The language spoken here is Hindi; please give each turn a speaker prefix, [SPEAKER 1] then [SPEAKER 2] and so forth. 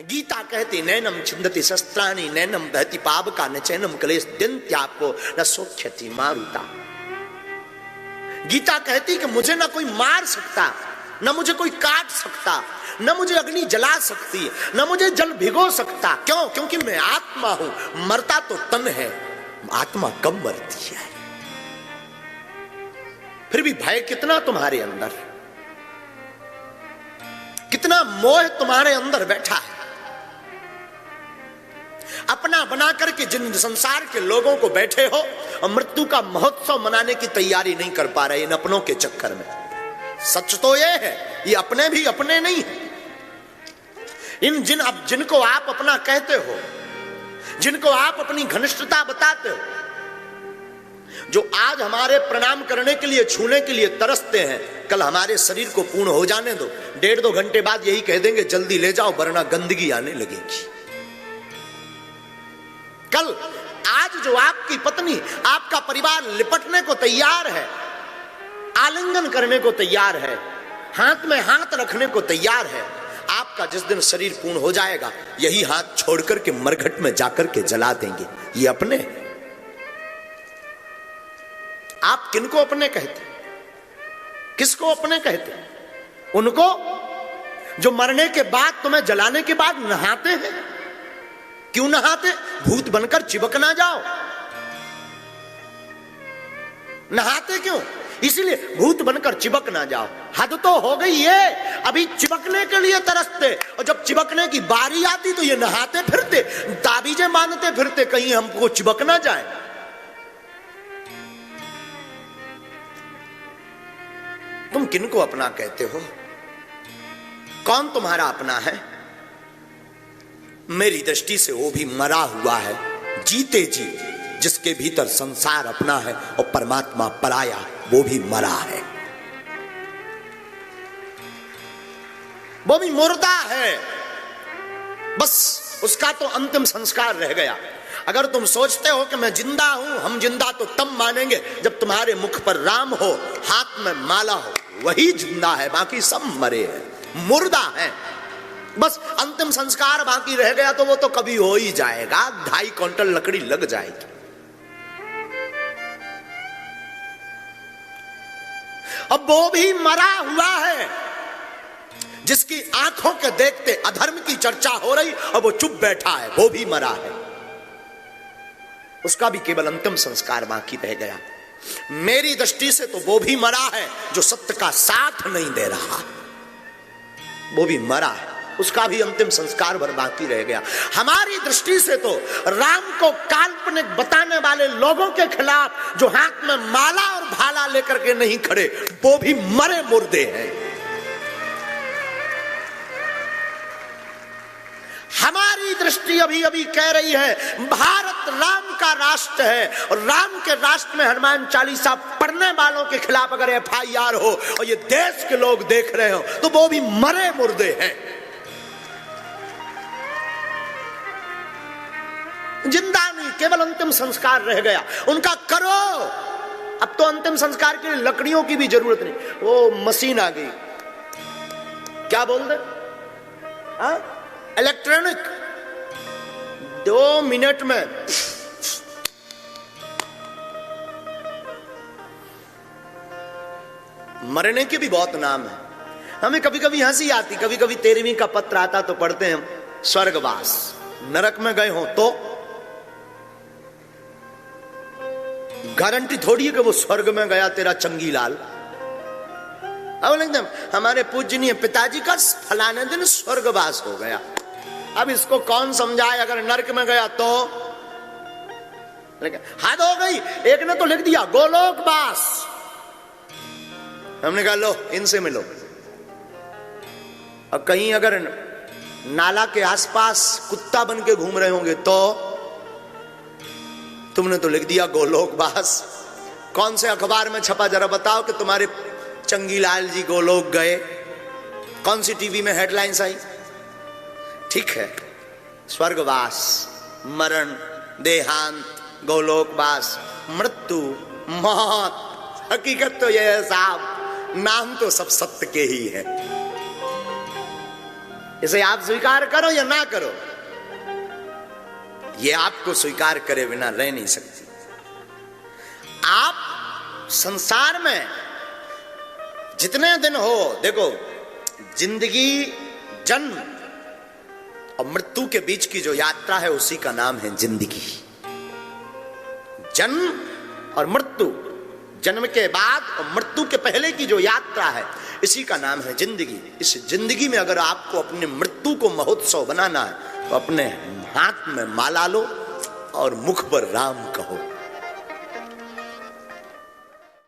[SPEAKER 1] गीता कहती नैनम छिंदति शस्त्राणि नैनम दहति पावका न चैनम क्लेश दिन्त्यापो न सोख्यति मारुता। गीता कहती कि मुझे ना कोई मार सकता, न मुझे कोई काट सकता, न मुझे अग्नि जला सकती, न मुझे जल भिगो सकता। क्यों? क्योंकि मैं आत्मा हूं। मरता तो तन है, आत्मा कब मरती है। फिर भी भय कितना तुम्हारे अंदर, कितना मोह तुम्हारे अंदर बैठा है। अपना बना करके जिन संसार के लोगों को बैठे हो और मृत्यु का महोत्सव मनाने की तैयारी नहीं कर पा रहे इन अपनों के चक्कर में। सच तो ये है, ये अपने भी अपने नहीं है। जिनको आप अपना कहते हो, जिनको आप अपनी घनिष्ठता बताते हो, जो आज हमारे प्रणाम करने के लिए, छूने के लिए तरसते हैं, कल हमारे शरीर को पूर्ण हो जाने दो, 1.5-2 घंटे बाद यही कह देंगे जल्दी ले जाओ वरना गंदगी आने लगेगी। कल आज जो आपकी पत्नी, आपका परिवार लिपटने को तैयार है, आलिंगन करने को तैयार है, हाथ में हाथ रखने को तैयार है, आपका जिस दिन शरीर पूर्ण हो जाएगा यही हाथ छोड़कर के मरघट में जाकर के जला देंगे। ये अपने, आप किनको अपने कहते, किसको अपने कहते? उनको जो मरने के बाद तुम्हें जलाने के बाद नहाते हैं। क्यों नहाते? भूत बनकर चिपक ना जाओ। नहाते क्यों? इसीलिए भूत बनकर चिपक ना जाओ। हद तो हो गई ये, अभी चिपकने के लिए तरसते और जब चिपकने की बारी आती तो ये नहाते फिरते, ताबीजें बांधते फिरते कहीं हमको चिपक ना जाए। तुम किनको अपना कहते हो? कौन तुम्हारा अपना है? मेरी दृष्टि से वो भी मरा हुआ है, जीते जी जिसके भीतर संसार अपना है और परमात्मा पराया, वो भी मरा है, वो भी मुर्दा है। बस उसका तो अंतिम संस्कार रह गया। अगर तुम सोचते हो कि मैं जिंदा हूं, हम जिंदा तो तब मानेंगे जब तुम्हारे मुख पर राम हो, हाथ में माला हो, वही जिंदा है, बाकी सब मरे हैं, मुर्दा है। बस अंतिम संस्कार बाकी रह गया तो वो तो कभी हो ही जाएगा, 2.5 क्विंटल लकड़ी लग जाएगी। अब वो भी मरा हुआ है जिसकी आंखों के देखते अधर्म की चर्चा हो रही और वो चुप बैठा है, वो भी मरा है। उसका भी केवल अंतिम संस्कार बाकी रह गया। मेरी दृष्टि से तो वो भी मरा है जो सत्य का साथ नहीं दे रहा, वो भी मरा है, उसका भी अंतिम संस्कार भर बाकी रह गया। हमारी दृष्टि से तो राम को काल्पनिक बताने वाले लोगों के खिलाफ जो हाथ में माला और भाला लेकर के नहीं खड़े, वो भी मरे मुर्दे हैं। हमारी दृष्टि अभी अभी कह रही है भारत राम का राष्ट्र है और राम के राष्ट्र में हनुमान चालीसा पढ़ने वालों के खिलाफ अगर FIR हो और ये देश के लोग देख रहे हो तो वो भी मरे मुर्दे हैं। जिंदा नहीं, केवल अंतिम संस्कार रह गया। उनका करो। अब तो अंतिम संस्कार के लिए लकड़ियों की भी जरूरत नहीं, वो मशीन आ गई, क्या बोल दे, इलेक्ट्रॉनिक, 2 मिनट में मरने के भी बहुत नाम है। हमें कभी कभी हंसी आती, कभी कभी 13वीं का पत्र आता तो पढ़ते हैं हम, स्वर्गवास, नरक में गए हो तो गारंटी थोड़ी है कि वो स्वर्ग में गया तेरा चंगीलाल। अब एकदम हमारे पूजनीय पिताजी का फलाने दिन स्वर्गवास हो गया। अब इसको कौन समझाए, अगर नरक में गया तो हद हो गई। एक ने तो लिख दिया गोलोकवास, हमने कहा लो इनसे मिलो। और कहीं अगर नाला के आसपास कुत्ता बन के घूम रहे होंगे तो तुमने तो लिख दिया गोलोकवास। कौन से अखबार में छपा जरा बताओ कि तुम्हारे चंगीलाल जी गोलोक गए? कौन सी टीवी में हेडलाइंस आई? ठीक है, स्वर्गवास, मरण, देहांत, गोलोकवास, मृत्यु, मौत। हकीकत तो यह है साहब, नाम तो सब सत्य के ही है। इसे आप स्वीकार करो या ना करो, ये आपको स्वीकार करे बिना रह नहीं सकती। आप संसार में जितने दिन हो, देखो जिंदगी जन्म और मृत्यु के बीच की जो यात्रा है उसी का नाम है जिंदगी। जन्म और मृत्यु, जन्म के बाद और मृत्यु के पहले की जो यात्रा है इसी का नाम है जिंदगी। इस जिंदगी में अगर आपको अपने मृत्यु को महोत्सव बनाना है तो अपने हाथ में माला लो और मुख पर राम कहो।